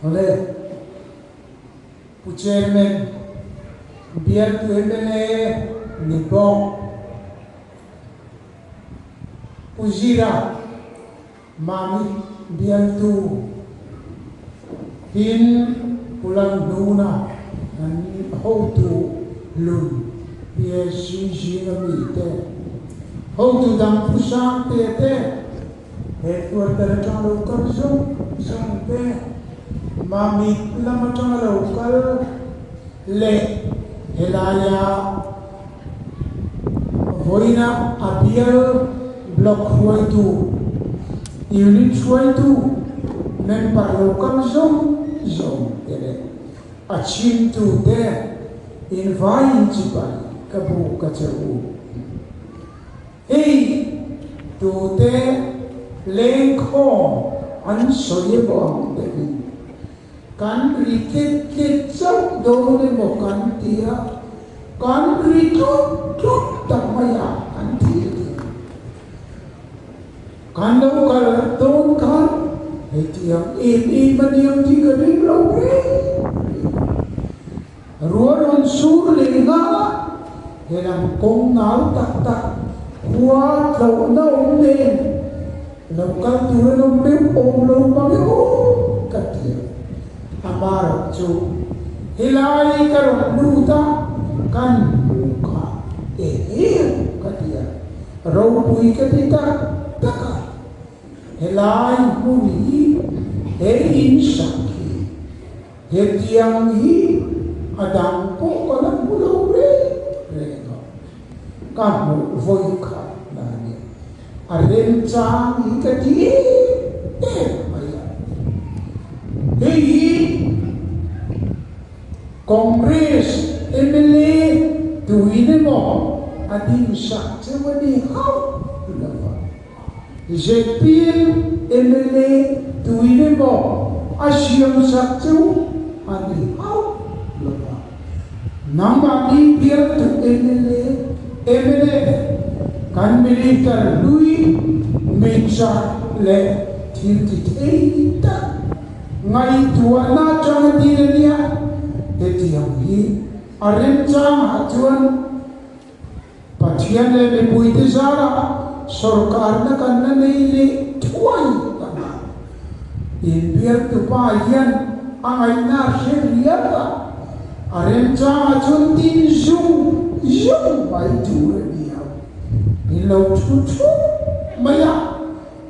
Oleh Pucermen biar tuemele nibok Pujira mami biar tu hin Lawmluhna nani how to lun biar si ngami te how to dang pusang te Edward terjang lokal song te mami lama jang lokal le helaya voina abiel blok huai tu unit huai tu member lokal zong tere achim tu te invite jibai kabu kachabu hey tu te leng kho an soye bom te kan riket ke chau do le mo kan tia kan ritu tamaya an tia kan do kal don kan etiam in maniam ti ka ring lo re ruan sur le nga helam kong nal tak hua lo na ne lo kan tu lo me om lo ma o ka tia amar chu hilai karon nuta kan muka ka tia ro pui ka tita taka hilai muni he in sakhi he tiang hi adang ko kala mulo re no ka mu voi kha na ni arem chang hi ka ti maya he Congress MLA tuine mo adin sak chewani how lava JPL MLA tuine mo asyam sak chew adi how lava namani biar tu MLA kan militer lui mensa le tiltita ngai tuana chang dinania etiam hi arem chang hachuan pathian le puite zara sarkar na kanna nei le thuai kana in biar tu pa yan angai na sheria arem chang hachun tin zoom bai tu dia bilo chu maya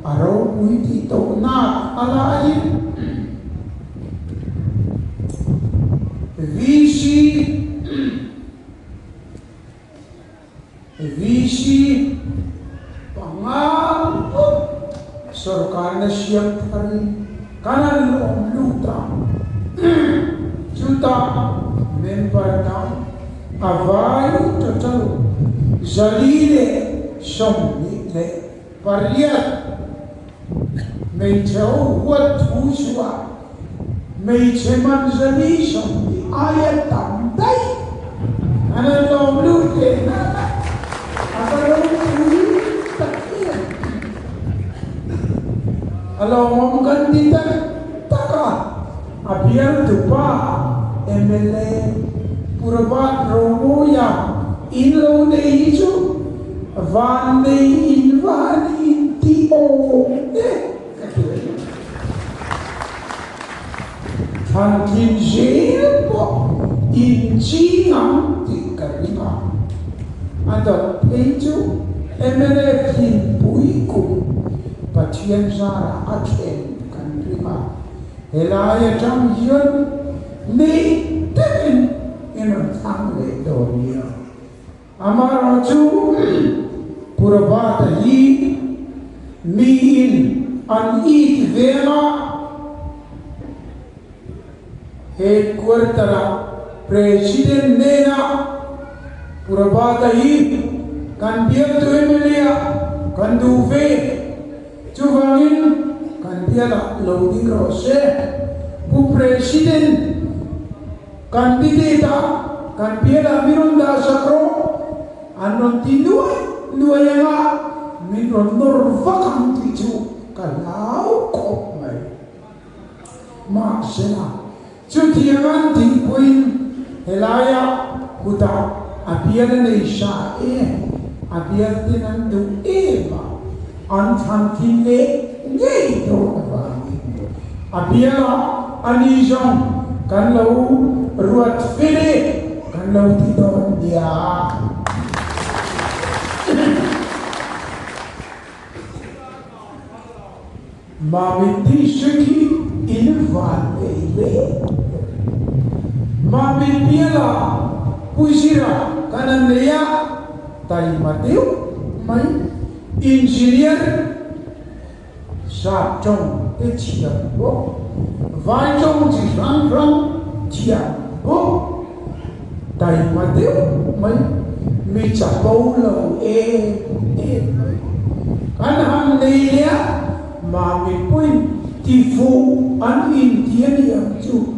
aro puiti to na ala ai Visi pangal sarkar na siyang tari kanan Lawmluhna juta member na avay total zalile somnile pariyat may chaw wat huswa may cheman zali somni ayat tamday kanan Lawmluhna kalau ngomongkan kita taka abiar tupa MLA purabat romo ya inlo ne isu van ne invan intio Thankin jelpo incingang tikarima ada peju MLA Khawmpui ku pathian zara athen kan rima helaya jam yun ni ten inon thang le donia amara chu purabata hi mi in an eat vela headquarter president nena purabata hi kan biar tu MLA kan duve Chuvangin kan biala loading rose bu president candidate kan biala mirunda sakro anon tinua yang minor vakam tiju kalau kok mai ma sena chu thiangan ti puin helaya kuta apia nei sha apia tinan du ba an tham tin le ngei do ba apia ani jong kan lo ruat fele kan lo ti don dia Mami ti shiki in vale Mami piala pusira kanan leya tai mateu mai engineer sa chong te chia bo vai chong ji rang rang chia bo tai mateu mai mi cha bo lo kan han leya Mami pun tifu an Indian yang tu,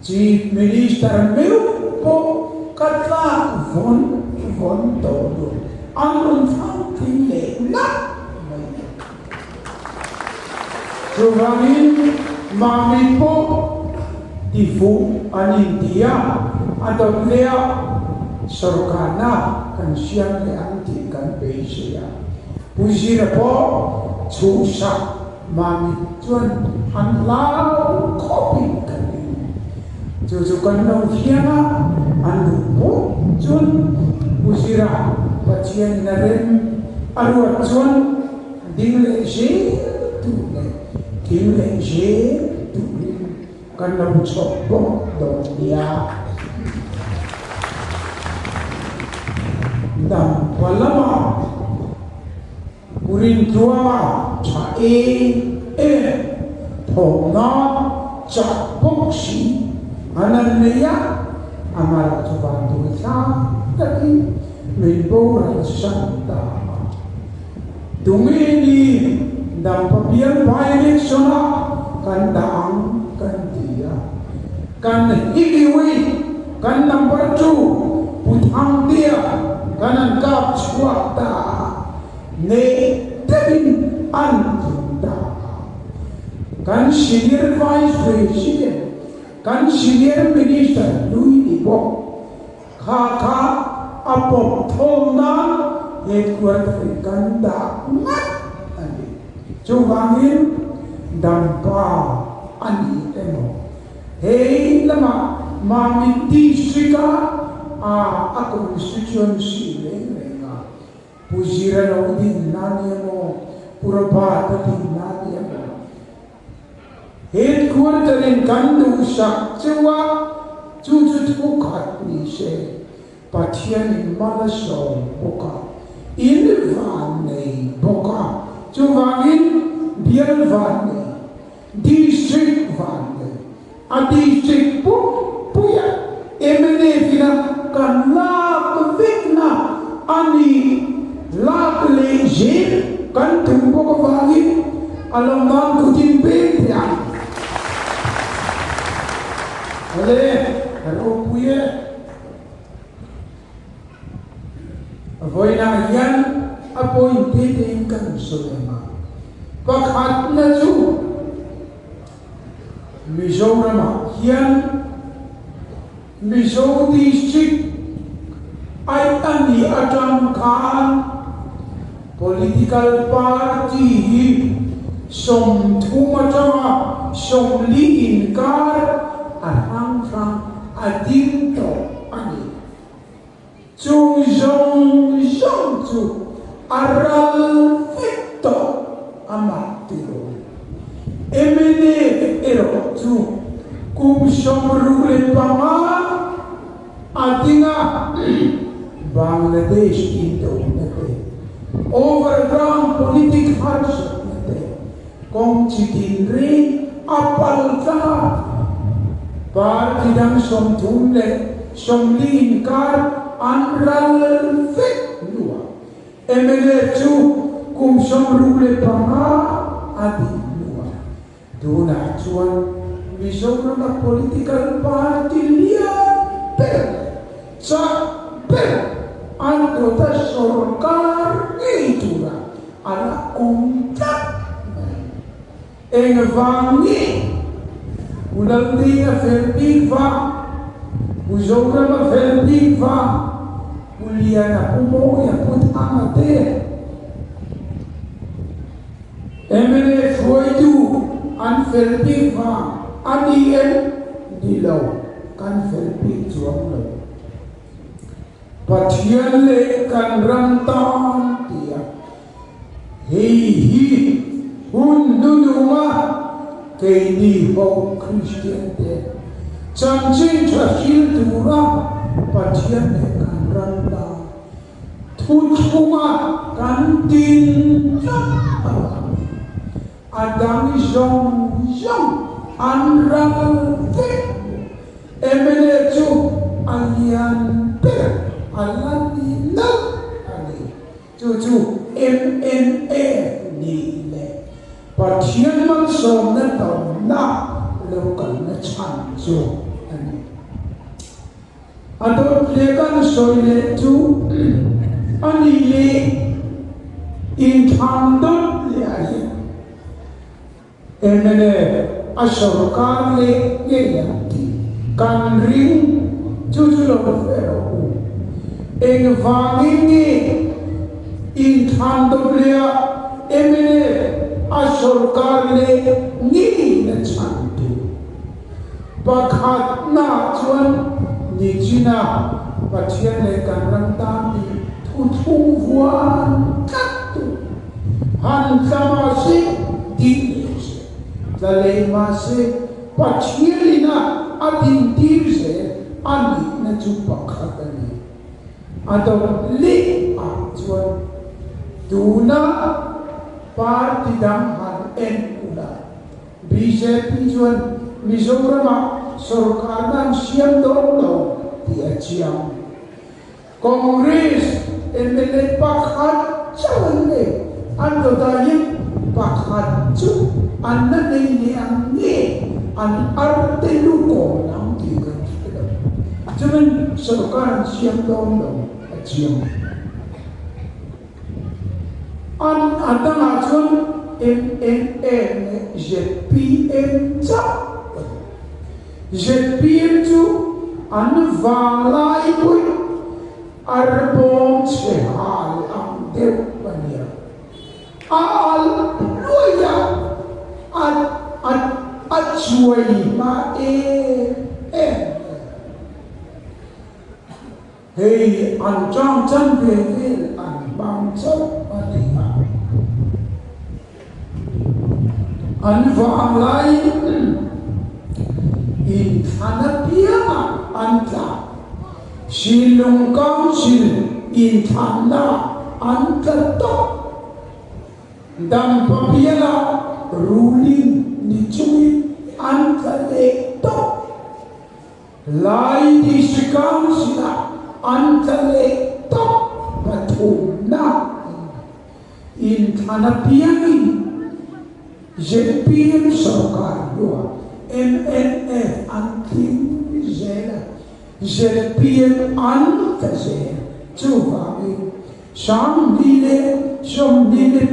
Chief Minister meu po katla von todo, an thang le na. Juvangin Mami po tifu an India, atau lea sorokana kan siang le anti kan Asia, pusira po. Chú sắc mà mình chuẩn ăn lao copy cái chú cần nấu hiên ăn đủ bố chuẩn usira bacaan na rin aruat chuẩn ding le je tu le ding le je tu le cần nấu chop bố đồ dia đam palama Urin tua cha thong na cha boxi ananya amara tuban tu sa tapi membo rasanta dumini dam papian baik sona kandang kandia kan hidiwi kan number 2 putang dia kanan kap swata ne devin antunda kan senior vice president kan senior minister Louis Dibo kha apop thona headquarter kanda mat ani chungangin dampa ani eno hey lama mami distrika a constituency Pujira no din naniamo purabata din naniamo headquarter in kandu sakchewa chujut bukat ni se patian in malaso buka in vane buka chuvangin biar vane district vane a district puya emene fina kan la vikna ani Lak lejir kan tumpo ko vagi alam man kutin petya ale ro puye avoina yan appointed in kan solema pakhat na chu Mizoram yan Mizo district ay ani Ajam Khan political party som thumata som liin kar arang frang adinto ani chu jong chu aral fito amatiro emene ero chu kum som rule pama adinga Bangladesh into overground politic hardship kong chitin rin apal ka par kidang som tunle som lin kar anral fit lua emele chu kum som rule pama adi lua duna chuan Mizoram na political party liya per sa per Anto ta sorkar itura ala ontak engvangi Unaldi na felpik va, uzora ma felpik va, ulia na pumo ya put amate. Emene foi tu an felpik va, ani di lo kan felpik chuang lo. Pathian le kan rantam tia, hi hun duduma kay di ho Christian de, chanching chahil tura pathian le kan rantam, tutuma kan tin adang zong anral te, emene chu alian per. Allah ni love ani cucu MNA ni le pathian man som na tau na lokal na chan jo ani adot lekan soile tu ani le in thandot le ani emene asarkar le yeyanti kan ring cucu lo fero eng vangingi in thandoblia emene asorkar le ni na chantu pakhat na chuan ni china pathian le kan rantam ni thu vuan katu han sama se di la le ma se pathian na adin dir se ani na chu pakhat ni atau li chuan tuna parti dam han en ula BJP chuan Mizoram sarkar dan siam dong lo dia chiam Kongres MLA pakhat chawan le ando dayim pakhat chu anna ni ang ni an arte luko nam ti kan chuan sarkar siam dong lo chiam an adang chuan MNA ZPM cha ZPM chu an valai pui arbong se hal ang deu pania al loya at chuai ma hey an chang chan ve an bang chau atinga an vang lai in thanapia anta silung council in thana anta to dam papiala ruling ni chui anta le to lai di council antale to patuna in thanapiani ZPM sarkar dua MNF anting zela ZPM antase chuwami samdile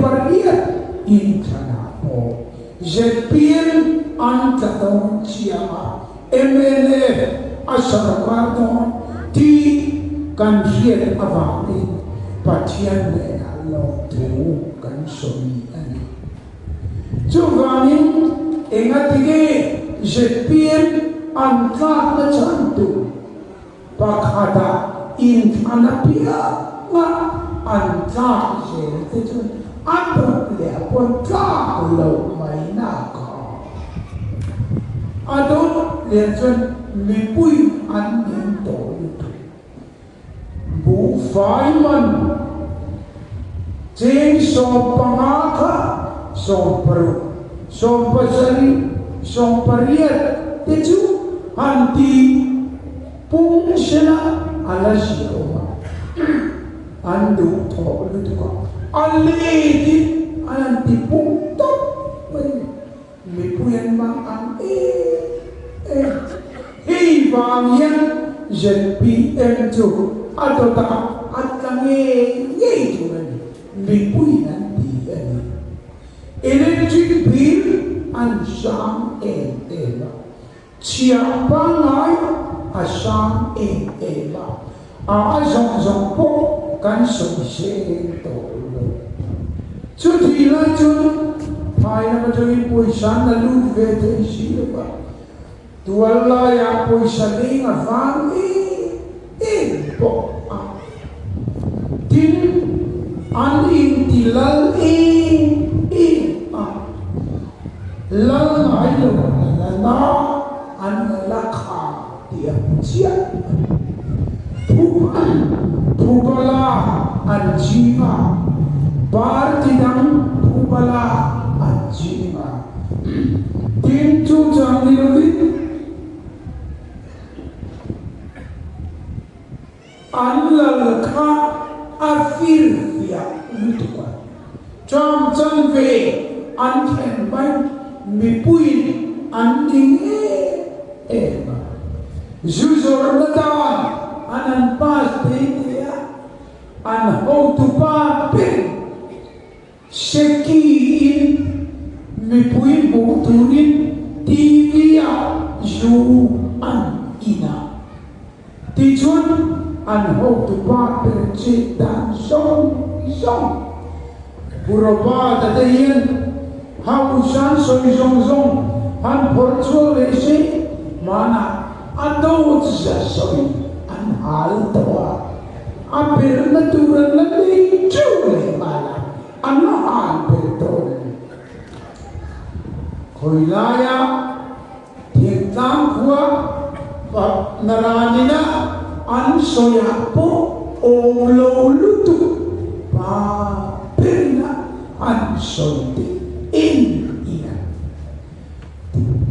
pariat in thanapo ZPM antadon chiama MNF asarkar don ti kan hiet avani pathian le lo tu kan somi ani chuwani engatige ZPM antla na chantu pakhada in thanapia nga antla je te chun apo le apon ka lo mai na ka adon le chun mi pui an nin to bu faiman cheng so pangaka so paru so pasari so pariat teju anti pungsena alasio andu to lutuka aledi anti punkto mi puyan mang ang hei vangyan ZPM tu atau tak atlange tu kan mi puyan di electric bill and some eba chia ba ngai a sang ba a zong po kan so se to lo chu thi la chu phai na ma thoi poi san na lu ve te si ba tu alla ya poi sa ni nga van po a tin an in ti lal a lal ngai lo na an la kha ti a chia Pubala anjinga Partidang Pubala anjinga Tintu janglili Anlalaka afirvia lutukwa Jam janve anken bai mipuin anding eba Zuzor natawan anan pas dia an how to pa pen sekin mi pui buturin tivia ju an ina tichun an how to pa pen chitan song puraba tadayen how san song han portual ese mana adot soi hal tawa apir natural na ni chule mala ano hal betul koilaya tiang kuwa naranina an soya po olo lutu pa pirna an soite in ina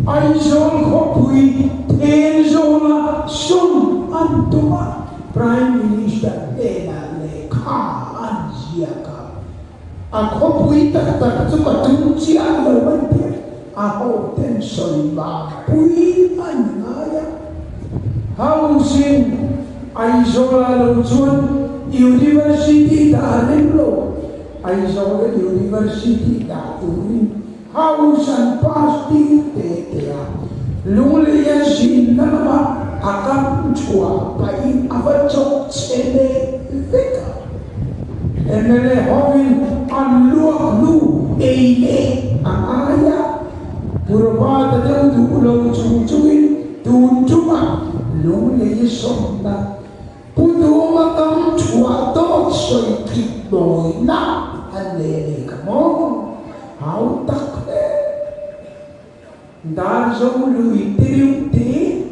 ay zon Khawmpui ten zona sun Antuma Prime Minister Lena Lekha Anjiaka Khawmpui tak suka tunci alo mante ako ten solba pui anaya housing aizola lojun university dalim lo aizola university daturin hausan pasti tetea luliya sinama akan chua pai avachok chene veka emele hovin anluak lu eile angaya purba tadu ulo chuchuin tunjuma luliya somna puduma kam chua to soi kitboy na alele kamo how takle dar zo lui tirute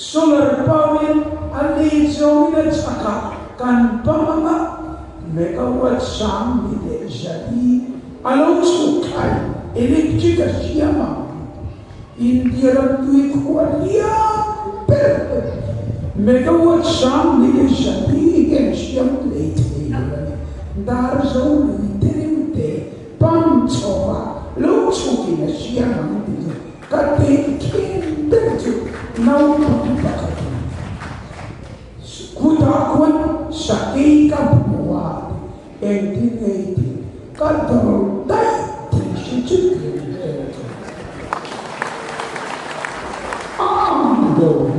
solar power ali zomina chaka kan pamanga megawatt sam bide jadi along sukai electric siama India tu kualia per megawatt sam bide jadi gen siam late dar zo iterute panchova lo suki na siam bide kate kin betu Now, Kutakwan sa ikabuwa 1880 kadang dai tishichikin ando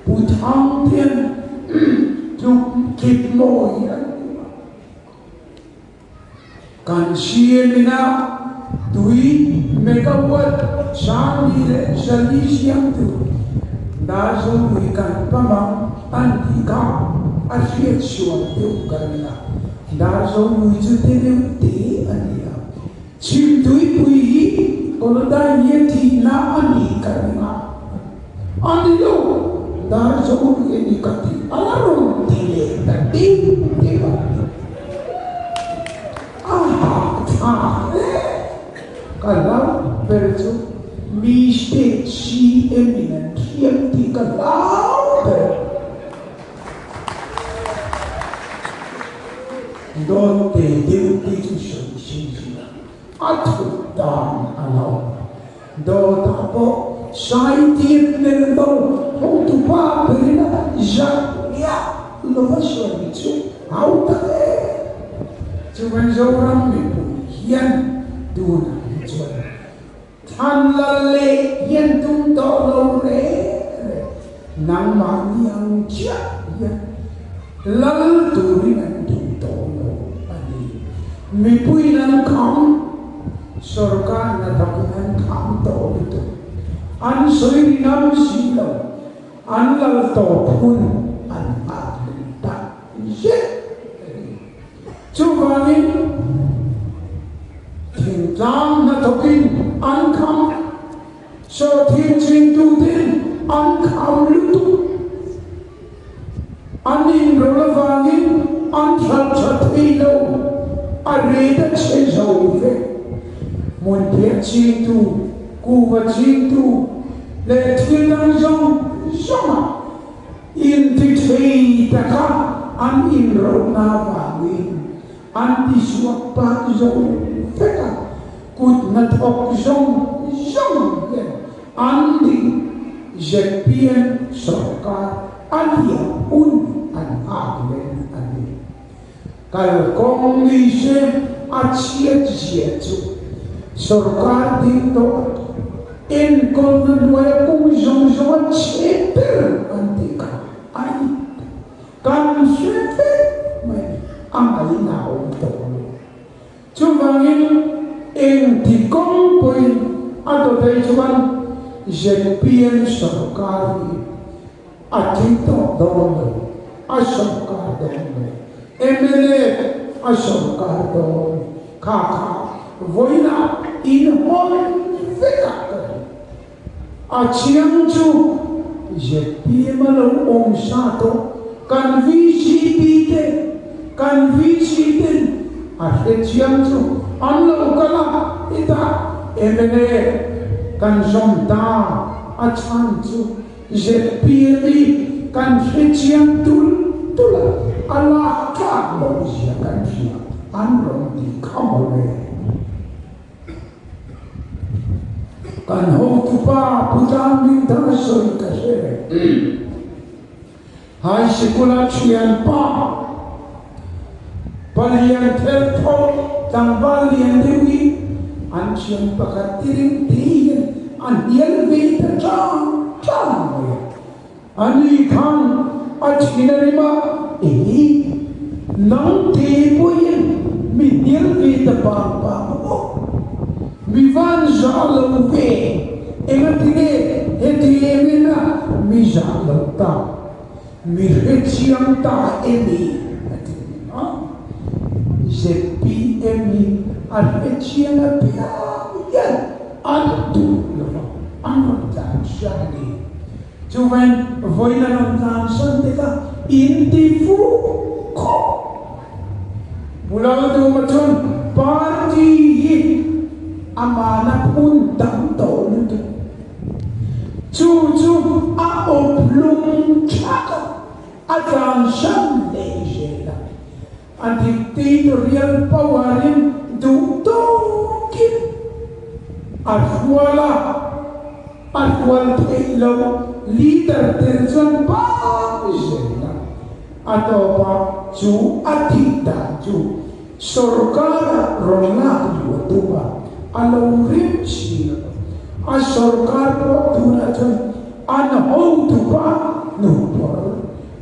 putang tian tuk kitmoy kan siyemina tui megawatt sandire salisiam tu dazo ikan pamang antika asiet suam tu karena dazo muju te ania chim tui pui kalau dah yeti na ani karena anilo dazo ini kati alarun tile tadi tiba kalau bertu mistake si eminent yang kalau dote duty to solution atu dan alau do tapo scientific nendo tu pa perina ya lo masuk itu how ta cuman seorang itu yang duna han la le yen tum to lo re nang ma yang chia lal tu ri an tum to lo ani mi pui nan kham sarkar na thak an kham to tu an soi nam si lo an lal to phun an a ta ye chu vangin thing tlang na thokin an kham so thiên sinh tu tiên an kham lu tu an in ro la vangin an thal chat ei lo a re da che zo ve mon thiên sinh tu cu va sinh tu le thiên đang zong zong in ti thei ta ka an in ro na vangin an ti suak pa zo ve ka kut na thok zong zong ke an di Jepien sarkar an yang un an aglen an kal kong li se a chiet chiet sarkar di to in kon na kong zong zong cheper an ti ka ai kan chepe mai ang ai na o to chumangin in ti kong poi ato dai chuan Jepien sarkar ni atito dono a sarkar dono emele a sarkar dono kaka voina in hon veka a chiang chu Jepien malo om sato kan visite a chiang chu an lo kala ita emele kan som ta a chan chu Jepien kan chiang tula ala ka lo sia kan sia an rom ti khamole kan ho tu pa putan min da soi ka se hai sikula chian pa palian tel tho tang valian dewi an chiang pa ka tiring tiyen an yel ve ta chang ani khang a chinarima nang te poyen mi yel ve ta pa mo mi van ja lo ve engatine heti emina mi ja lo ta mi chiang ta emi Jepi emi an chiang a pia yan an tu lo an tan shani chuven voina non tan san te ka in ti fu ko bulan tu machon party amana pun tam to lu chu a oplum chaka a tan san de jela antitito real powerin du tokin arfuala arfual telo leader terjan pa jela atopa chu atita chu sorkara rona tuba alo rimchi a sorkar po tuna chu an ho tuba no por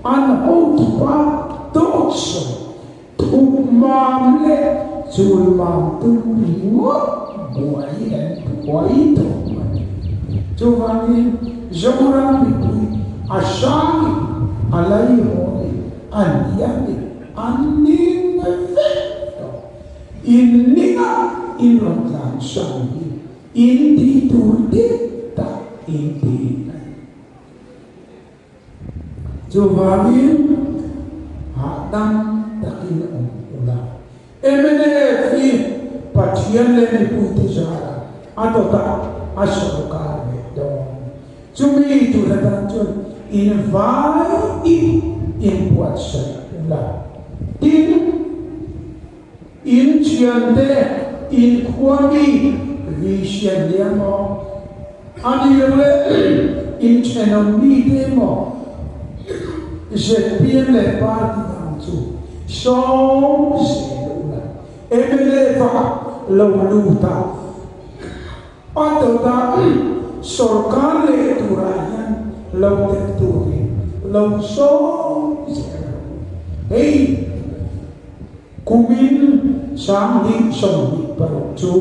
an ho tuba tokso mam le chul mam tu ringo buai to chu vangi jora mi ashani alai ho aniani anin ve in ninga in ron shani in di tu di ta in di chu vangi hadam takin ula emene fi pathian le ni puti jara adota ashoka me do chumi tu la tan chun in vai in watsa ula in chiande in kwami vision demo anile in chenomi demo Jepien le parti tu som selula emele va Lawmluhna Atau dah sorkar le turayan lau terturi lau so hey kumin sang di som di parucu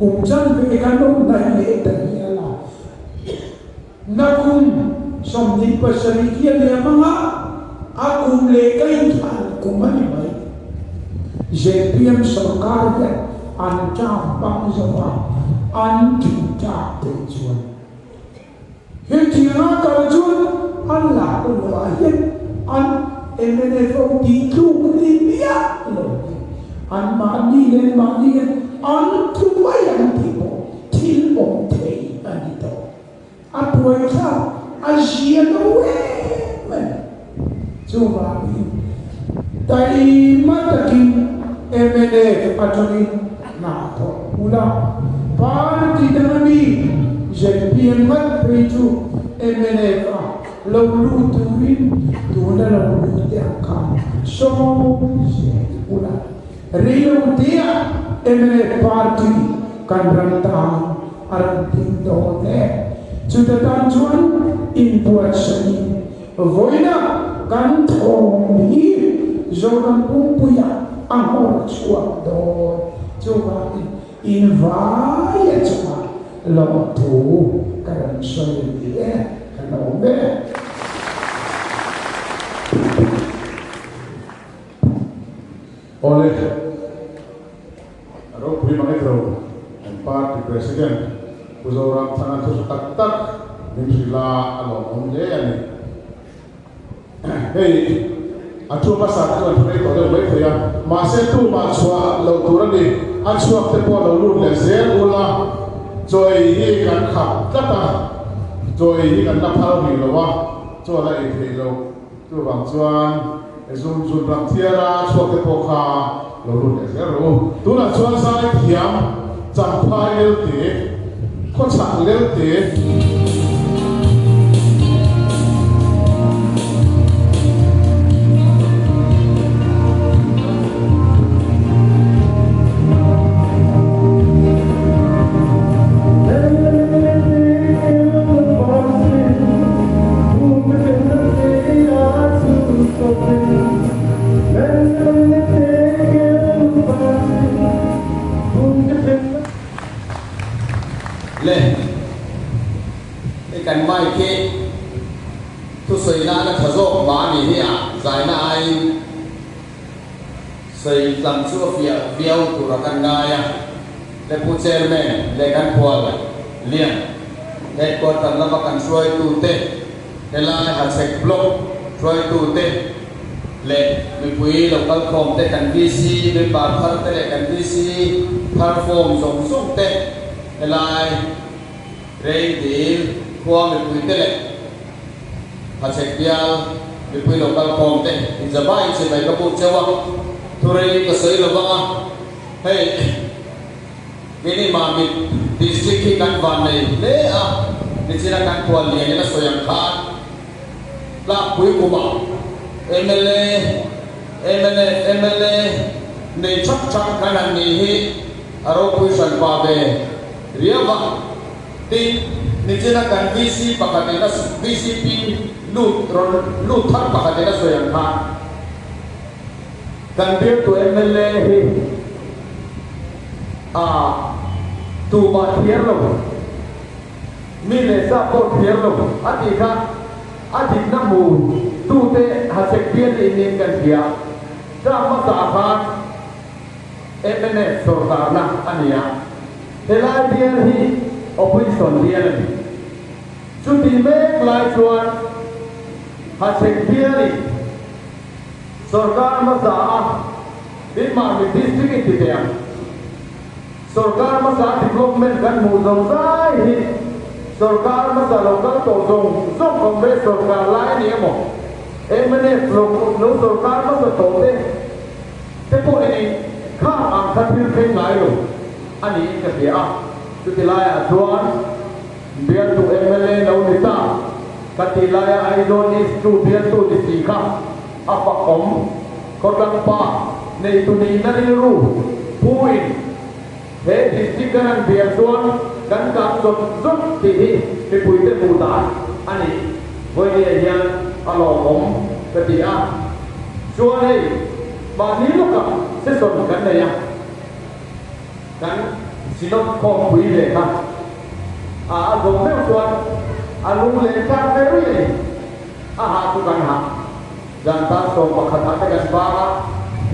kumjan ke kanong na le taniala nakum som di pasarikia le mga akum le kain an kumani mai JPM sorkar le ancam bang jawa an kita tujuan. Hingga kerjun Allah berwahid an MNFO itu dia an mani an tuayan tipo tilbong tei an itu apa itu Asia men coba dari mata MNF atau NATO ulah parti dami JPM mat preju MNF Lawmluhna tuna Lawmluhna so una Rio dia MNF parti kan rantang aranting done sudah tuan imbuat seni voina kan thoni zoran pumpuya amor suak do coba invite cuma lo tu kan soal dia kan ombe oleh aro pui mangetro parti presiden orang sangat tak nimsila alo ombe ani hey atu masa tu pray ko le wait ya mase tu ma chwa lo turani atu te po lo lu le zel ula joy hi kan khap kata joy hi kan na phal ni lo wa cho la e the lo tu bang chuan e zum zum ram thiara chwa te po kha lo lu le zel ro tu na chuan sai thiam cham phai le te ko chak le te kan mai ke tu soi na na thazo ba ni hi a zai na ai sei lam chu fia viau tu ra kan na ya le pu chairman le kan phwal lian le ko tan la kan suai tu te le la Hachhek block suai tu te le mi pui local form te kan VC mi pa Thar te le kan VC Thar form song song te le lai rei deal qua mình quý tê lệ Hachhek bial mình quý local form tê in the bay chỉ phải có bộ chơi vào thôi đây có sấy là vâng hey cái này mà mình district khi căn van này lẽ à mình chỉ là căn quan liền là soi yang khác là quý của bảo MLA này chắc cái này hi aro quý sản pa về ria vâng tin Nijena kan VC pakatena VCP lu Thar pakatena soyang kha kan biar tu MLA hi tu ma thier lo mi le sa po thier lo ati kha ati namu tu te Hachhek biar ini kan dia sama sa MLA sorkar na ania helai biar hi opposition dia ni cuti mek lai chuan Hachhek dia ni sorkar masa di ma district ti dia sorkar masa development kan mu zong sai hi sorkar masa local to zong kongres sorkar lai ni mo emane lo sorkar masa to te po ni kha ang khan pil phei lai lo ani ka dia Katilaya Tuan, biar tu MLA Lawmluhna, Katilaya Aidon is tu biar tu disika, apa kodang pa, ne tu ni nariru, puin, he distikan biar Tuan, kan ka zot zot ti hi ti pui te pu ta ani voi ni hian alo om ka ti a chuan hei ma ni lo ka se son kan ne ya kan sinot Khawmpui le ka a zo me chuan a lu le ka me ri a ha tu kan ha dan ta so pakhat ta kan ba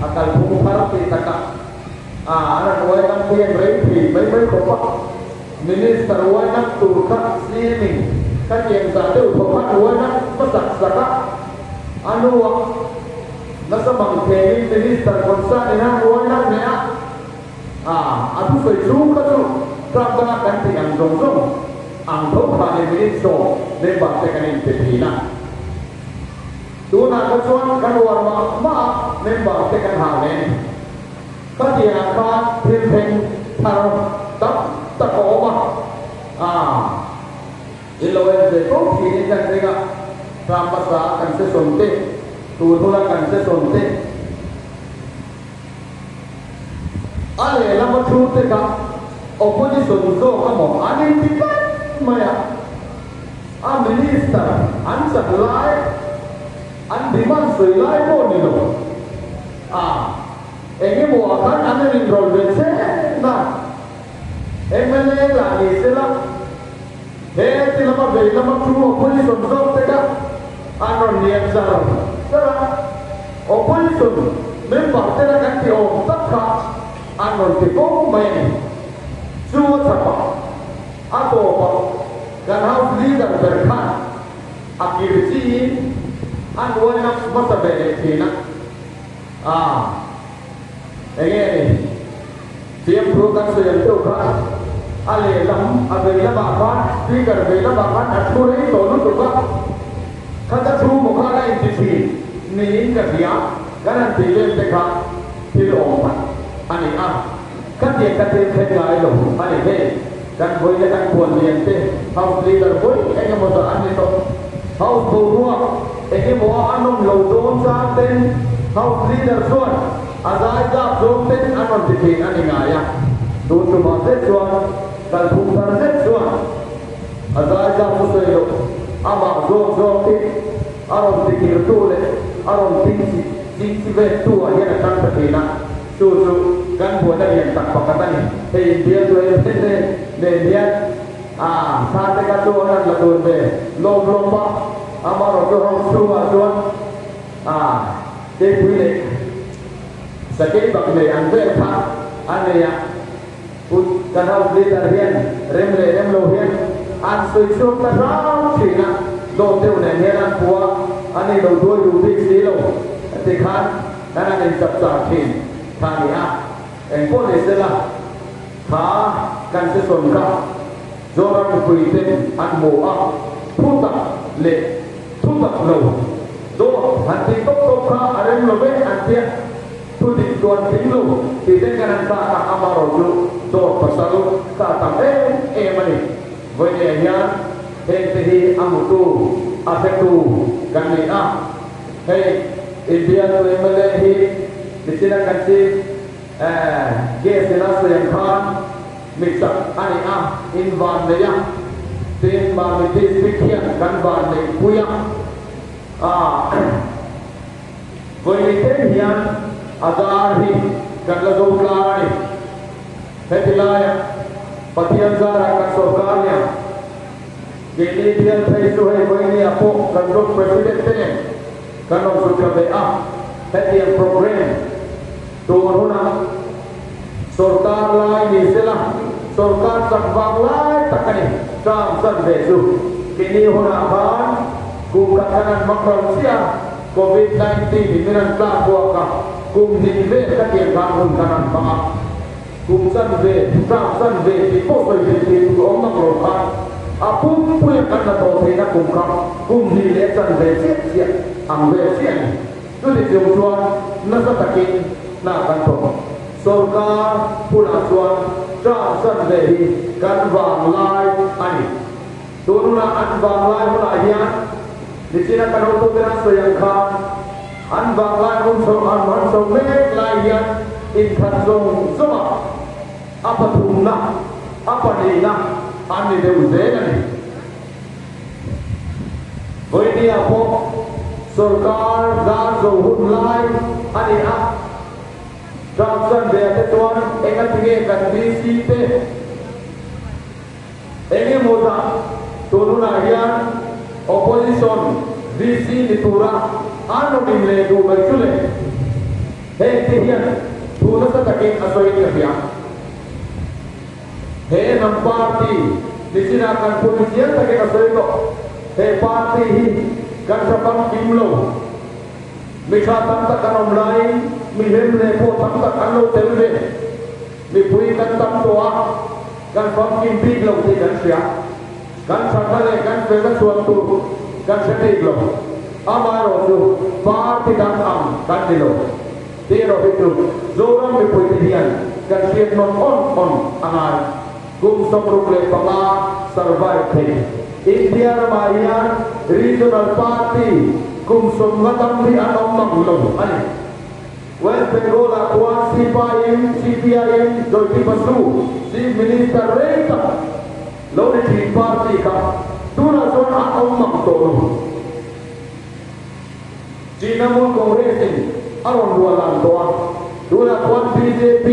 akal pu phar ti ta ka ana noi kan pien rei phi mai mai ko pa minister wai nak tu ka slimming ka tiang sa de ko pa wai nak masak saka anu wa nasamang the minister konsa ina wai nak ne atu foi lu ka tu trabana kan ti ang dong dong ang tho pa ne minister ne ba te kan in te na tu na ka chuan kan war ma ne ba te kan ha ne ka ti a ka phin phen thar tap ta ko ma iloen de ko thi ni kan re ga ram pa sa kan se son te tu thula kan se son te ale la ma thu te ka opposition zo ka mo ani ti pa ma ya a minister an sa lai an demand soi lai mo ni lo enge mo akan an ni rol be se na MLA la ni se la he ti la ma be la ma thu opposition zo te ka anon ni exam sara opposition member te la kan ti o tak ka anon ti ko mai chu ta pa ato pa kan house leader ber khan akirji an wai na masa be ti na ege tiap program so yang tu ka ale lam ave la ba ka speaker be la ba ka athuri to nu tu ka kada thu mo ka la in ti ni ka dia garan ti le te ka til om pa ani ka ti ka te khe ngai lo ani he kan boi le kan pon lien te house leader boi ege mo to ani to house to ruwa ege mo anom lo don sa ten house leader son azai ja zom ten anon ti ani ngaya tu tu ma se chuan kal phum thar se chuan azai ja mu se lo ama zo ti aron ti kir tu le aron ti ve tu a yana kan ta na tu kan bo na yen tak pakatan ni he dia tu le dia sa te ka tu na la tu be lo pa ama ro tu hong tu a chuan te pui le sakit bak le an ve tha ane ya put kanau leader hian rem lo hian an soi so ta ra thina do te ne hian puwa ani lo doi du bi si lo te khan nana ne sap sa thin tha ni en po le se la tha kan se son ka zoran pui te an mo puta le tuta lo do han ti tok ka arem lo be an tia tu di tuan tinglu di dengan ta amaroju do pasalu ta tambe mani voye ya tehi amutu afetu kami hey India tu MLA hi di sini kan si gesena yang kan mixer ani invan leya tin ba mi district kan ban le puya voye te hian azar hi kan la zo klani hetilaya patian zara kan sorkarnya gini dia thai so hai voi ni apo kan ro president te kan ro suka be hetian program to rona sorkar lai ni sela sorkar sakbang lai takani sam san be su kini hona ban ku katanan makron sia COVID-19 di minan ta buaka kum ni ve ka tiang kan hun kanan pa kum san ve sam san ve ti po so ti ko ma ro ka apum pu kan na to te na kum ka kum ni le san ve sia ang ve sia tu di jong chuan na sa takin na kan to sorkar pula chuan cha san ve hi kan wang lai ani tu na an wang lai hula hian di sini kan untuk kita sayang kan, anbang lai untuk anbang somek layan in kan semua apa tunah apa ni anh đi đều dễ này với đi à po सरकार जा जो हुनलाई ani a Johnson de tetuan engat tinge kan BC te enge moda tununa hian opposition BC ni tura anu dimle du baisule he te hian tuna sa takin asoi ni bia he nam party disina kan polisian takin asoi to he party hi kan sabang kimlo mi kha tam ta kan online mi hem le po tam ta kan lo telve mi pui kan tam to a kan fam kim big lo ti kan sia kan sakale kan pe kan suam tu kan sete lo amaro tu party dan am kan dilo ti ro bitu zoram mi pui ti dian kan siet non on angar kum somruk le panga survive the India Ramayan regional party kum somgatam di anom manglong ani West Bengal akuan CPIM Joti Basu Chief Minister Reta lo ni Tea Party ka tuna son anom mangtolo Jinamul Congress aron dualan doa tuna kuan BJP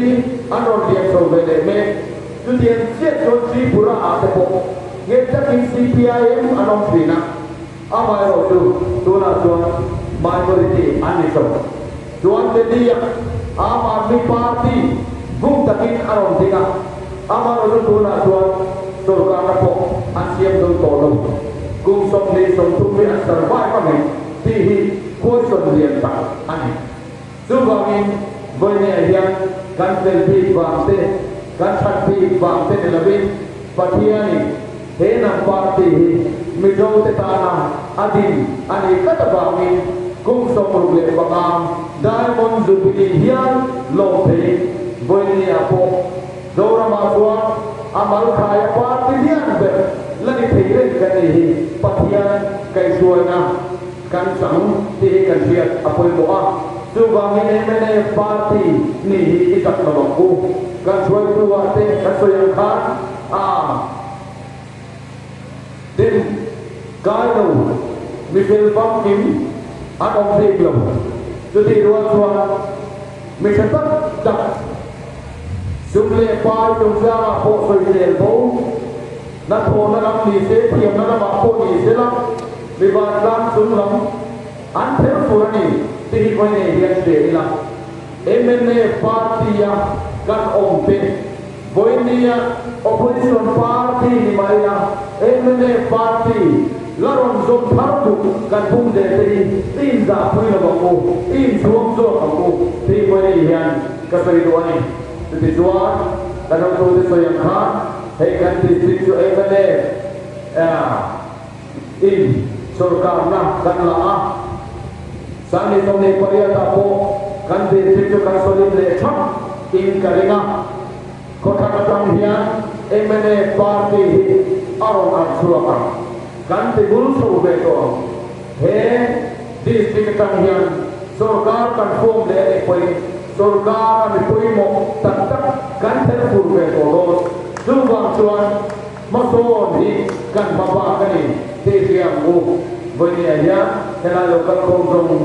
aron dia sobele me tu dia siat Joti Pura atepo Kita CPIM anong sina, amai rosu tuna tuan minority anisam. Tuan jadi Am Admi Party gum takin anong tinga, amai rosu tuna tuan surga kapo ansiam tu tolong. Gum somni somtumi survive kami tihi kuison lienta ani. Subangin boleh yang kan selfie bangte, kan chatpi bangte lebih patiani. He nam party mido te tana adin ani katabangi kum somrugle bagam diamond jubilee hian lo the boini apo dora maswa amal khaya party hian be lani theire kani hi pathian kai suana kan sang ti kan siat apoi moa subangi emene party ni itak nabaku kan suai tuate kan soyang khan Then Gano Michel Pumpkin Anong Diglom Jadi ruang-ruang Michel tak Sumle Pai Tungsa Po Soisel Bo Nato Nanam Nise Tiam Nanam Apo Nise Lam Libat Lam Sumlam Antel Furani Tihi Kone Hian Seri Lam MNA Party Ya Kan Ompe Boinia opposition party ni Maya MNA party laron zom thartu kan bung de tin za pui la ko in zuam zo ko ti mo ni hian ka sari duani ti zuan kan to de so yang kha he kan ti tu MNA in sarkar na kan la a sani to ne pariya ta po kan ti tu kan so le chap in karinga Kota Katang hian MNA party aron ansuaka ganti bulso beto he district Katang hian sarkar kan form le poi sarkar mi poi mo tak ganti pur beto lo subang chuan mason hi kan baba kani te siam u bani ya hela lokal kom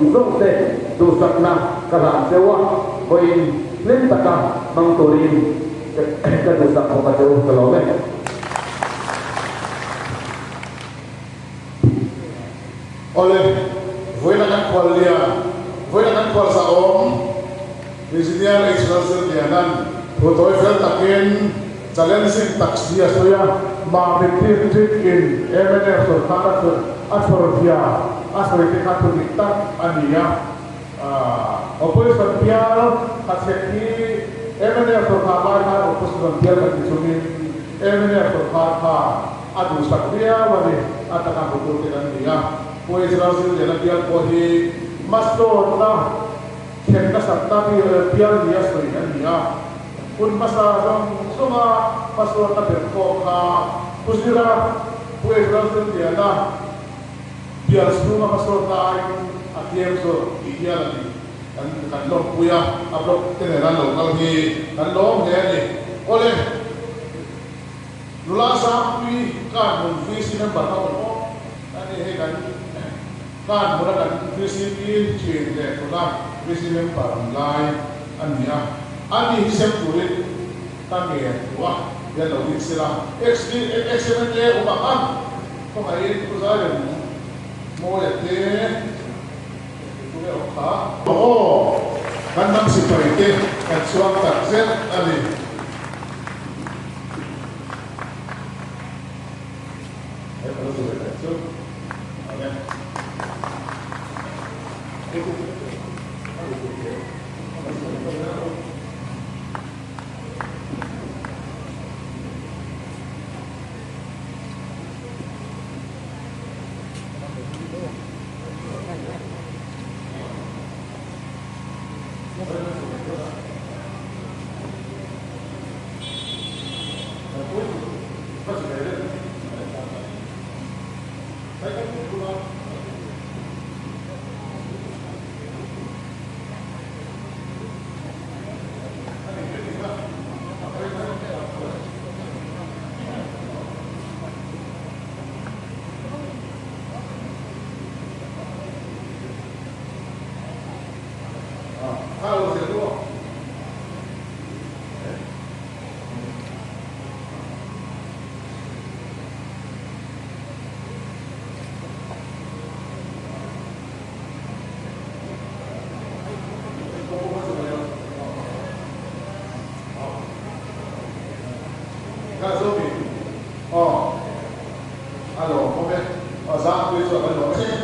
zong te du sakna kala sewa poi len taka mang torin kan bisa membaca kalau oleh voilakan kual sa om Presidial Excelsior Dianan Putoi Fel Takin challenging taxia soya ma betir in MNA Surkara Asforfia Asforfia Katulitan Ania Opposition Pial Hachhek MNA Surkara ka opposition Pial Katulitan MNA Surkara ka adu sakria wali ataka betul tidak dia Poi Excelsior Dianan Pial Poi Mastor na Kena sakta pial dia sering dia pun masa semua pasal terbentuk pusira pue langsung dia lah biar semua pasal lain akhir so dia lagi kan lo puya upload general lokal ni kan lo dia ni oleh Nula Khawmpui kan mun visi member ka mo ani he kan mura kan visi ki chin de tuna visi member lai ania ani hisem turin kami wa ya lo sila excellent ye umakan ko ai ko zare mo ya te ko ya ka oh kan nam si paite kan suang tak zen ali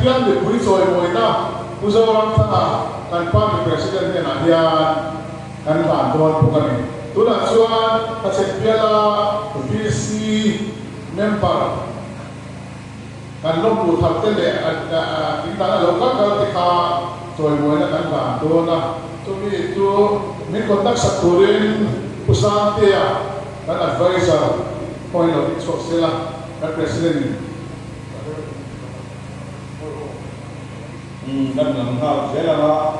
Pian de pui soy moina uzo ram thana kan pa president ne na hian kan ban don pokani tuna chuan ka se piala BC member kan lom pu thak te le in ta lo ka ka ti kha soy moina kan ban don na to mi tu min contact saturin usan te ya kan advisor point of sila kan president kan làm sao sẽ là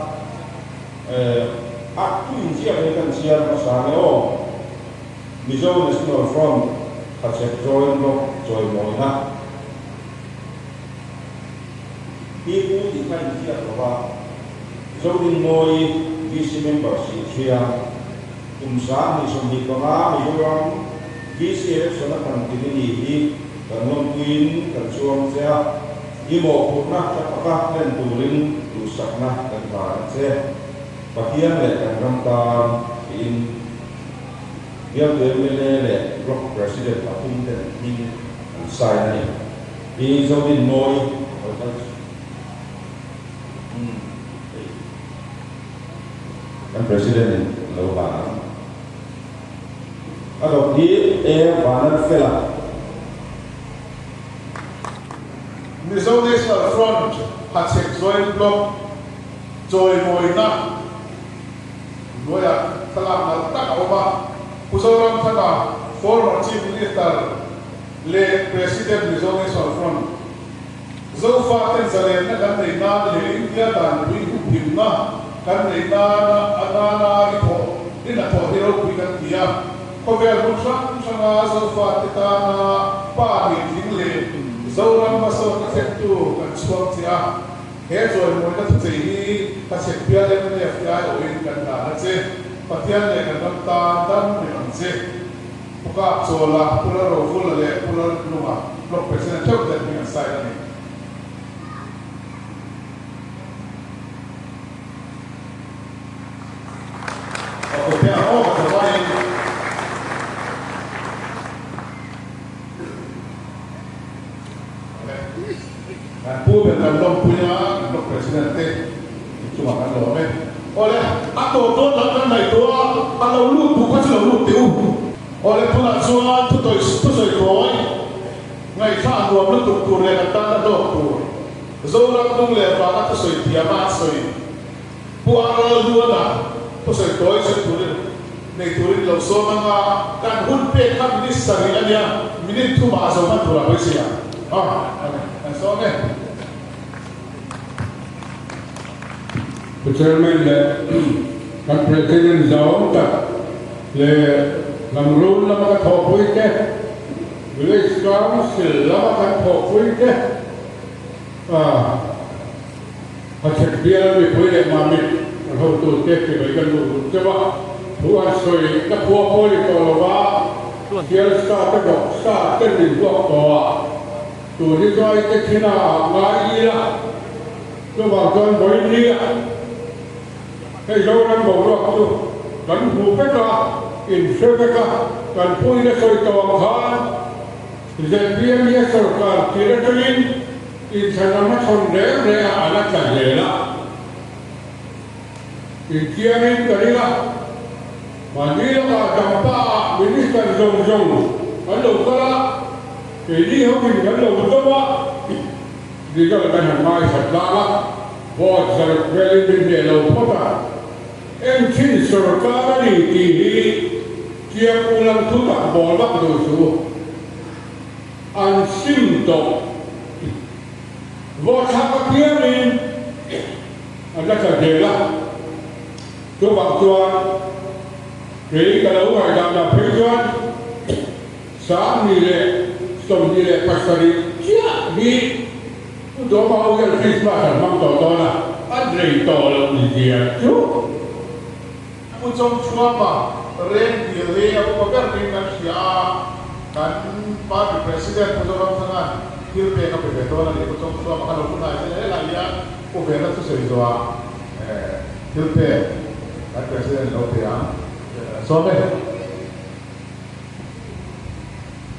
áp dụng chia với căn chia nó sáng đó Mizo National Front Hachhek join block join mọi na đi cũ thì khai chia rồi ba Mizo din moi VC member chia sáng thì xong thì có má Mizo VC election là thành cái gì đi cần long queen cần chuông xe Imo purna kapaka dan turin rusakna dan baranse bagian le kan ramtan in dia le block president apun dan ning sai ni di zodin moi kan president lo ba atau di banan fela Mizo National Front Hachhek join block join moina loya talam na tak oba usoram thana former chief minister le president Mizo National Front zo fa ten zale na kan nei na le India dan wi him na kan nei na anana ito ina to hero wi kan dia ko ver musan sana zo fa ta na pa ni dingle Zoram masuk ke sektor kan suam sia, join mereka tu jadi kasih piala ni FBI oin kan dah nasi, patian le kan dan memang se, buka solah pulau roful le pulau rumah, blok presiden cakap dan dengan saya ni. Aku tiada kata lain. Pu betul punya blok presiden cuma kan lo oleh atau tu dalam itu kalau lu bukan selalu lu tiu oleh pula soal tu soi koi ngai sa dua lu tu tu le kata doktor zorak tu le apa tu soi tiama soi puara dua dah tu soi koi soi tu le nei tu lo so manga kan hun pe kan ni sari anya minit tu bahasa mana tu lah besia so Chairman kan presiden zau tak le Lawmluhna mga Khawmpui ke người Islam sẽ làm các Khawmpui thế Hachhek bia bị quấy để mà mình không tụt chết thì phải gần đủ chứ mà thu ăn sôi các vua quấy to là ba kia sa cái độc sa cái đỉnh vua to tụi đi coi cái thế nào ngái gì là cho bà con bấy đi cái dâu đang bầu được tu gần hú cái cả in sơ cái cả gần pui nó sôi to khá giờ bia bia sôi cả thì nó lên in sana mà thon rẻ anak cahaya lah kia ni tadi lah mandi lah dampak minister zong kalau kala ini hobi kalau betul di kalau kan mai setelah buat serveli di dalam kota encin serkara ni kia pulang tu tak bolak dosu ansim tu vô tháp các kia mình rất là dễ lắm cho bạn cho cái đấu này làm phê chuẩn sáng đi lệ xong đi lệ pasari đi đó bao giờ Christmas là mang tỏ là ăn rầy tỏ là gì chứ aku trong chua mà ren thì lệ aku bagar ren kan sia kan party president aku orang sangat Hilpe ka pebeto na ni kutong suwa makalukuna ila ila ya kubera tu sa izoa Hilpe at president of the so me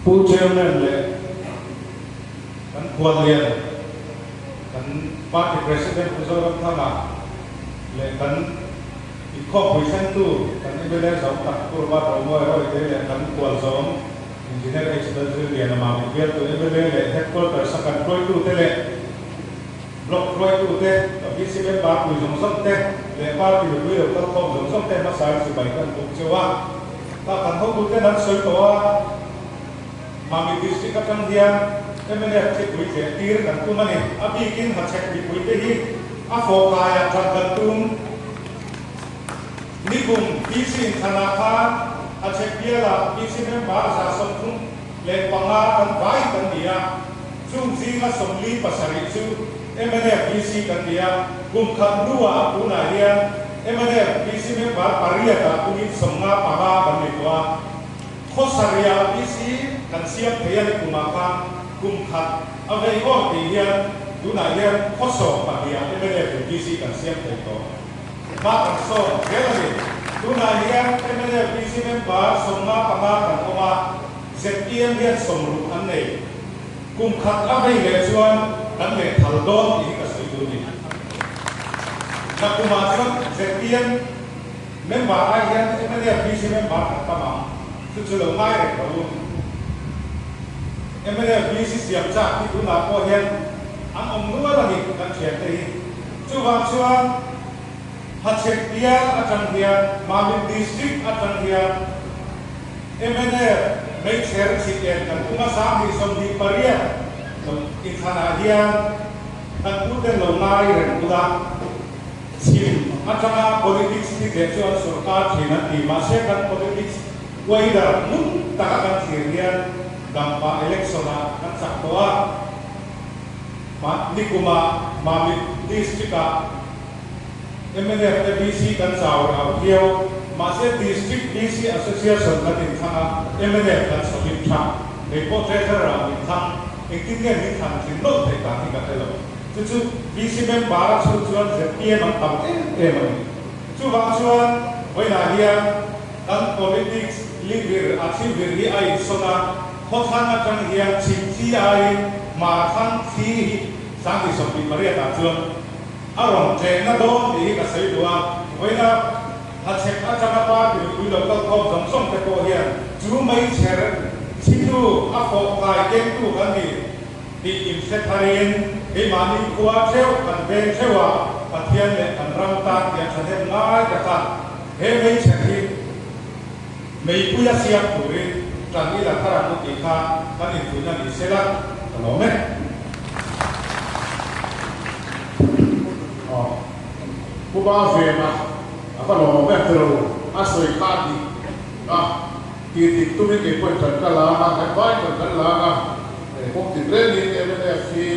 pu chairman le kan kuan lian kan party president so ram thanga le kan Khawmpui san tu kan ibele sa tak kurba romo ro ile kan kuan zom engineer expertise dia nama biar tu ni bela headquarter sakan proyek tu tele blok proyek tu te tapi si member tu jomsom te lepas tu dia tu kau jomsom te masa sebaikan tu cewa tak kan kau tu dan soi toa mami district akan dia kemudian cek kui tir dan tu mana abi kin Hachhek di kui te hi afo kaya tergantung nikum isi thanakan Hachhek dia lah, isi member sasam pun lepanga kan baik kan dia, sungsi kan somli pasari itu, emane isi kan dia, kumkan dua puna dia, emane isi member paria tak punya semua paga kan dia, kosaria isi kan siap dia di kumakan, kumkan, abai kau dia, puna dia kosong pagia, emane isi kan siap dia, mak so, dia lagi. Tunaian kemudian visi member semua pengakan oma ZPM dia semua aneh kumkat apa yang lesuan dan le thaldon ini kasih itu ni nak kumasan ZPM member ayan kemudian visi member pertama itu sudah mai kalau kemudian visi siap cak itu nak pohen ang dua lagi kan siapa ini cuba Hachhek dia akan dia, Mamit district akan dia, MNR, make share sikit dan kuma sami som di paria, ikana dia, dan udah lomai dan udah sim, akan politik sikit jadi surkar China di masa kan politik, wajar, tak akan sirian dampak eleksona kan saktoa, di kuma Mamit district MNF BC kan sahur dia masih district BC association kan intang MNF kan solid thang report treasurer intang ikutnya intang sinot mereka tidak tahu itu BC member sujuan ZPM mantap cuba cuan wena dia kan politics leader aksi beri ai sona khosan akan dia cinci ai makan si sangi sopi maria tajuan Arong cina dong di kasih dua, wena Hachhek aja apa di udah kau jomsom kekohian, cuma main share situ apa kayak itu kan di imsetarin, mani kuat sewa kan ben sewa, patian le kan ramtak yang sadar ngai kata, main share main punya siap turin, dan ini latar aku tika kan itu nanti selak, kalau Kuba vema apa lo metro asoi kadi thì tụi mình cái phần trần cả là cái vai phần trần là không chỉ riêng những em này khi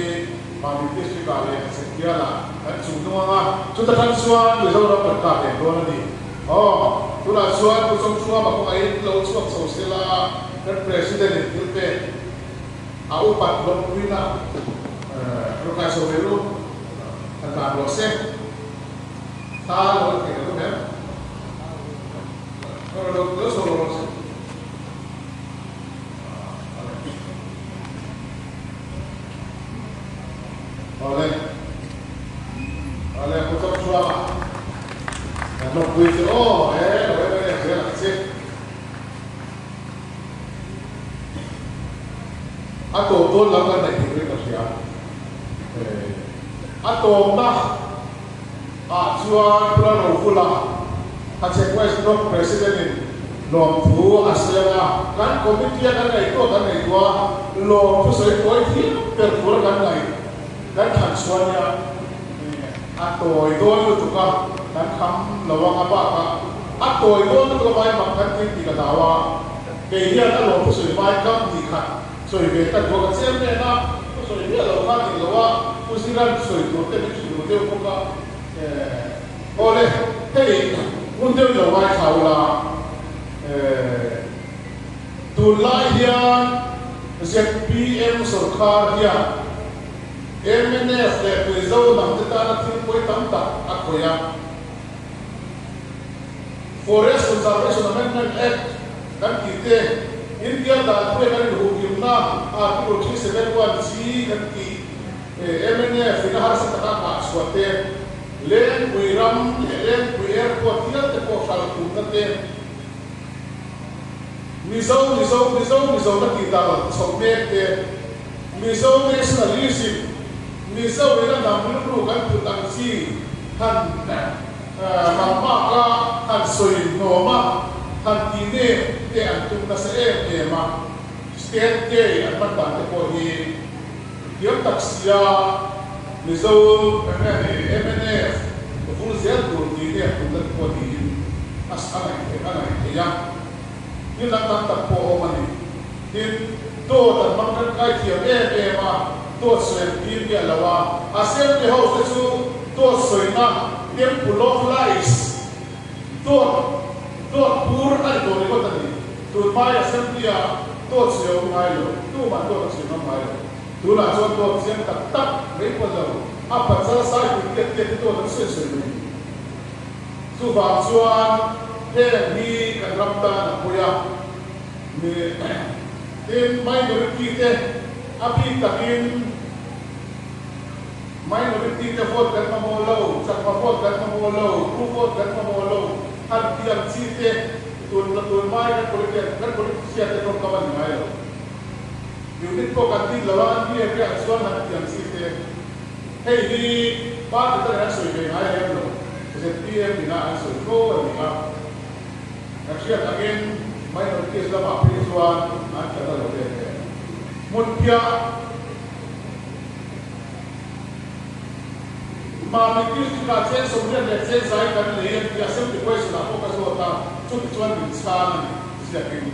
mà mình tiếp xúc cả này sẽ kia là cái chúng nó chúng ta tham xoan người sau đó phần cả để luôn đi chúng ta xoan chúng ta xoan mà không ai lâu xoan sầu sẽ là cái president itu pe au pat Lawmluhna rokai soberu tentang proses Thar lo que no me lo solo Oleh untuk suara, nak kuis atau tuan lakukan dari diri manusia, atau nak jual pulau Lawmluhna, Hachhek West North President Lawmluhna aslinya kan komiti yang ada itu Lawmluhna sesuai itu perbuatan lain dan hansuannya atau itu juga dan kam lawang apa atau itu baik makan di katawa kehidupan Lawmluhna sesuai kam dikat sesuai kita bukan siapa nak sesuai dia lawan di lawan usiran sesuai itu kita buka oleh hei untuk lawan kaulah tulai dia ZPM सरकार dia MNF represau nam kita nak timpoi tamta aku ya Forest Conservation Amendment Act kan kita India dah tu kan hukumna artikel 371C kan ki MNF ini harus terkata suatu len wiram len wier kuatir te ko fal kunate misau nak kita sobek te misau nationalism misau ina namlu kan tutangsi han mama ka han soi noma han tine te antum na sa ma state ke atman ba te ko hi yom taksia misau MNF full zel ko tine antum na ko hi as anai ya yun lang po mani din do tan mangkan kai thia ma do soi pi bi lawa asem ke ho su do soi na tem pulof lais do pur al do ni ko tani do mai asem dia do soi mai lo do ma do soi ma mai lo do la so do sem tak rei ko lo apa sa sa ki ke do soi ni su ba chuan ni kan ramta na puya ni tem minority te api takin minority te vote kan mamolo sakpa vote kan mamolo ku vote kan mamolo har tiang site tun mai kan politik te kom kawan mai lo unit ko kan tin lawan ni ke aswan har tiang site hei ni ba ta na so ye ai lo se PM dina so ko ni a Actually, again, minority Islam appears one and another way. Munpia, mamikis kita cek sebenarnya dari cek saya kan lihat biasa di kuis lah, fokus wata, cuci di sana, sejak ini.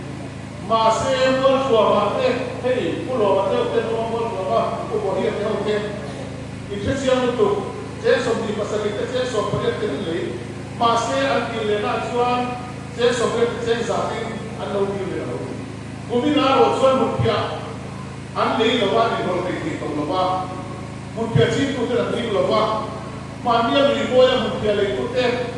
Masih bersuara, hey, pulau mata, pulau bersuara, pulau dia teh, interest yang itu, cek sebenarnya pasal kita cek sebenarnya terlebih, masih antilena cuan. Saya sobat saya zatin anda uji lelah. Kami nak ujian mungkin anda ini lepas di bawah ini kalau lepas mungkin cinta tidak di lepas mania miliboya mungkin itu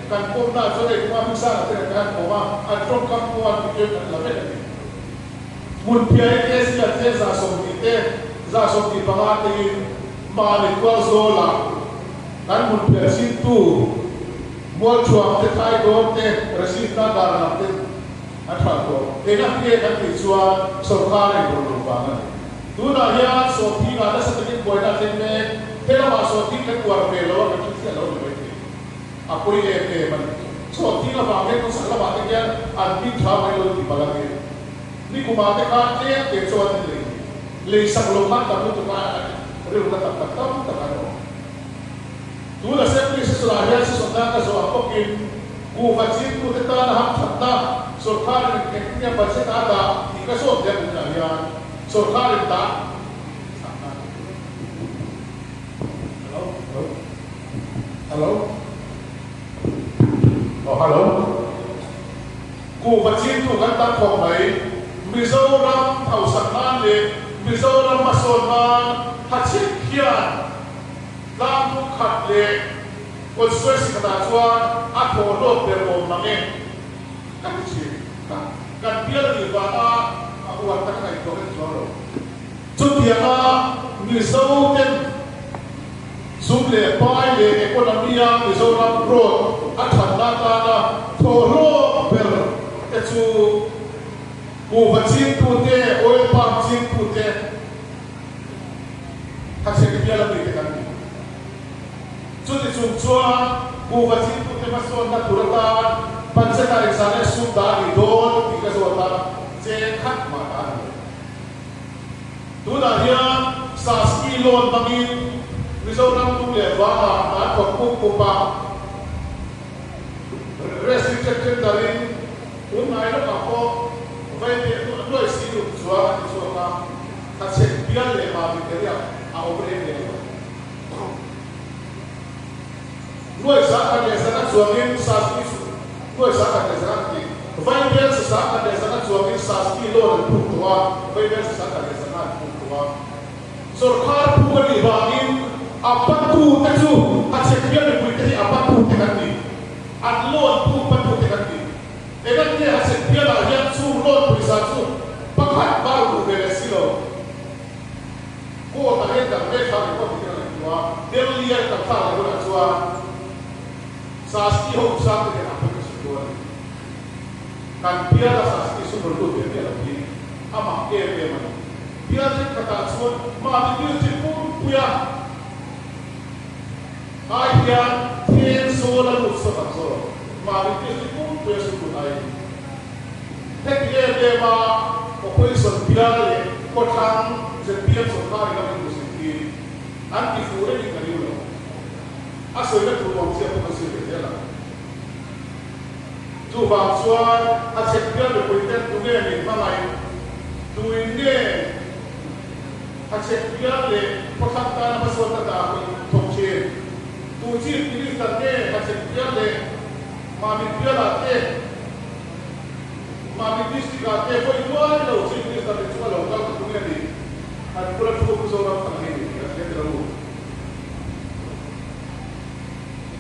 kan komna jadi cuma bisa terkait koma atau kampuan itu lebih. Mungkin itu saya zasok di pengati malik wazola kan mungkin cinta Mol chuang te thai do te resita dar na te atha ko ena ke kan ti chuan sarkar ai do ba na tu na ya so thi na da sa te ko na te me te la ma so thi ke war pe lo ka ti lo be te apoi e te man so thi na ba ke to sa la ba te ya an ti tha mai lo ti ba la ke ni ku ma te ka te chuan te le sa lo ma ta tu ka re lo ta ta ka tu la sempre se solaria se sonda ka so apokin ku facin ku te ta na ham thatta Sorkar ini budget ada, tiga so dia punya Sorkar itu tak. Hello. Oh hello. Ku budget tu kan tak kau mai. Mizoram Hausanan le, Mizoram Masonan, Hachhek kian, Lawmluhna khat le, konstitusi kata cuan, aku dot berom nange, kan sih, kan biar di bawah aku wartakan lagi korek jual. Jodiana Mizoram, suble pai le ekonomi yang Mizoram growth, athan data na, thoro ber, itu Budget pute, oil palm budget pute, Hachhek biar lebih tekan. Jadi cuma budget pute masuk na turatan, budget dari sana sudah didon, tiga suara cekat makan. Tu dah dia saski loan bagi, Mizoram tu lebar, tak kupa, restricted dari, unai nak apa? Vai ter dois filhos zoar de sua casa, tá sendo bem levado, entendeu? A obreira. Dois sacas dessa na sua mente, sabe isso? Dois sacas dessa aqui. Vai ver se saca dessa na sua mente, sabe que logo pontuar. Vai ver se saca dessa na pontuar. Sorkar pun dibangin, apa tu tesu? Hachhek biar lebih apa tu tekani? Adlon tu apa tu tekani? Egan dia Hachhek biar yang suruh bersatu, pakai baru beresilo. Kau tak hendak mereka kau tidak tua, dia lihat tak tahu orang tua. Saski hok satu dia apa kesuduan. Kan biar saski sumber tu dia lagi, amak dia mana. Biar dia kata semua, mati dia pun punya. Ayah tiada soalan usaha soalan, mati dia pun punya suku ayah. Tekniknya dia koi sorbiale, kotang, serbian sorkari kami musiki, anti fure di kariulo. Asalnya tu orang siapa masih berjalan. Tu bangsuan, Hachhek biar berpolitik tu ni mangai, tu ini Hachhek biar le kotang tanah masuk tak tongcir. Tu ciri ini tadi Hachhek biar le mami biar lagi. Mami distrik ate foi igual lo sih kita cuma lokal tu ni ada pula fokus orang tengah ini kita terlalu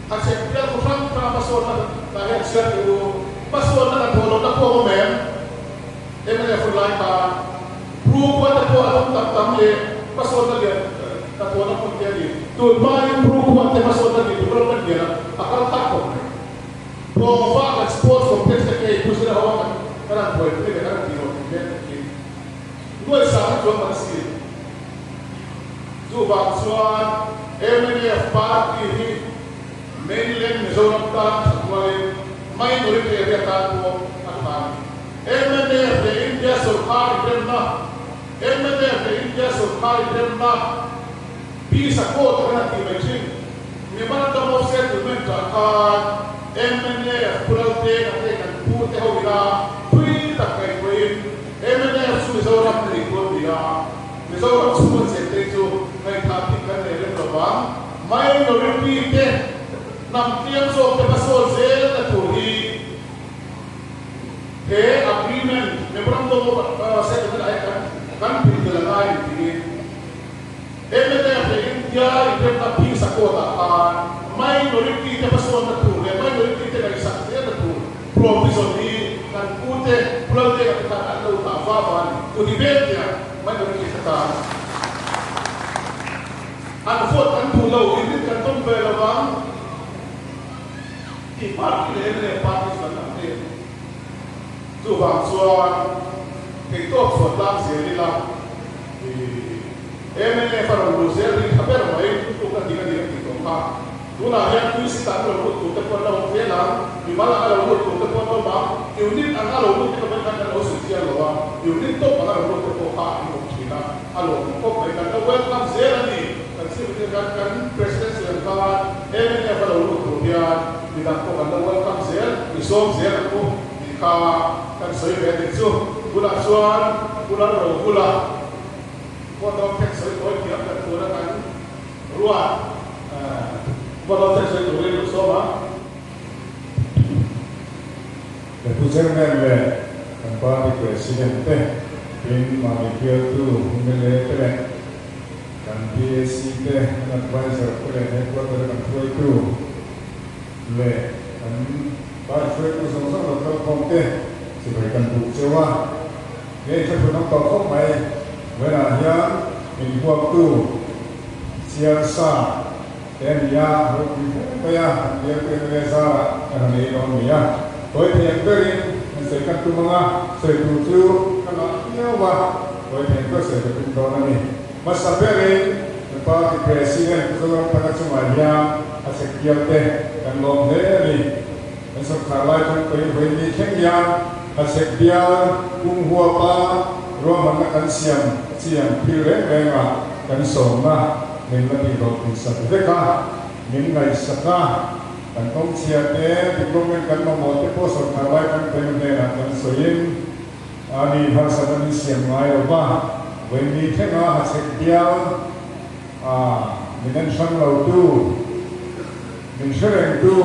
Hachhek dia kurang masuk na siap itu masuk na kalau tak kau mem emang fulai ka proof ada kau ada tak tamle masuk na dia tak kau nak pun jadi tu main proof ada masuk na dia belum dia akal tak kau prova export complex ke itu sudah awak karena boleh kita kan di rumah kita, dua sahaja jual masih, tu bangsuan, MNF parti ini, mainland Mizoram tan, semuanya, minoriti area tan tu, apa? MNF di India Sorkar Denmark, MNF di India Sorkar Denmark, bisa kau terkena di Beijing, memang ada mau settlement akan MNF pulau Tengah putih awira. Tak kait koin, emang sudah Mizoram ni ikut dia, Mizoram semua setting tu, kait tapi kan elok lubang, main dorang nam tiang so terpasal zel tertuhi, agreement, memang tu saya terkait kan perjalanan ini, emang India itu tapi sakota kan, main dorang terpasal tertuhi, main dorang terkait sakit tertuhi, provisional kan putih pulau dia kita ada utafaban udibetnya mana kita tahu anfot kan pulau ini kan tumpah lawang di parti ini parti sana ni tu bangsuan kita sudah seharilah MNF orang Rusia ni kabar baik tu kan dia kita tak tu nak yang tu siapa orang tu terpon orang Thailand di mana ada orang tu terpon orang unit angkal orang kita berikan orang sosial lawa unit tu orang orang terpon hak di China kalau kau berikan welcome zero ni kasi berikan presiden serentak MNF orang tu dia tidak kau welcome zero isom zero tu di kau kan soi ve de chu pula chuan pula ro pula ko do thek soi ko tiam kan tu na kan ruwa ko do thek soi tu ri so ma the chairman le kan party president in Malaysia tu Malaysia kan PSC kan advisor pula headquarter kan tu le kan party tu sama-sama lokal komite sebagai buku sewa. Jadi saya pernah tahu mai, beraya in waktu siasa dan ya rupanya dia kerja karena ekonomi. Kau yang beri saya tu menga saya tuju karena dia wah kau yang tu saya berdoa ni. Masa beri Parti Presiden seorang pada semuanya asyik dia dan Lawmluhna ni. Esok kalai kan pergi Kenya asyik dia hua pa ruang mana siam pilih mereka dan soma menjadi roti sabdeka menjadi saka dan kongsiatnya dikomeng kan memotif posok kalai kan pergi dan soyin ani bahasa dan siam lain apa when Kenya asyik dia dengan sang laut tu mensereng tu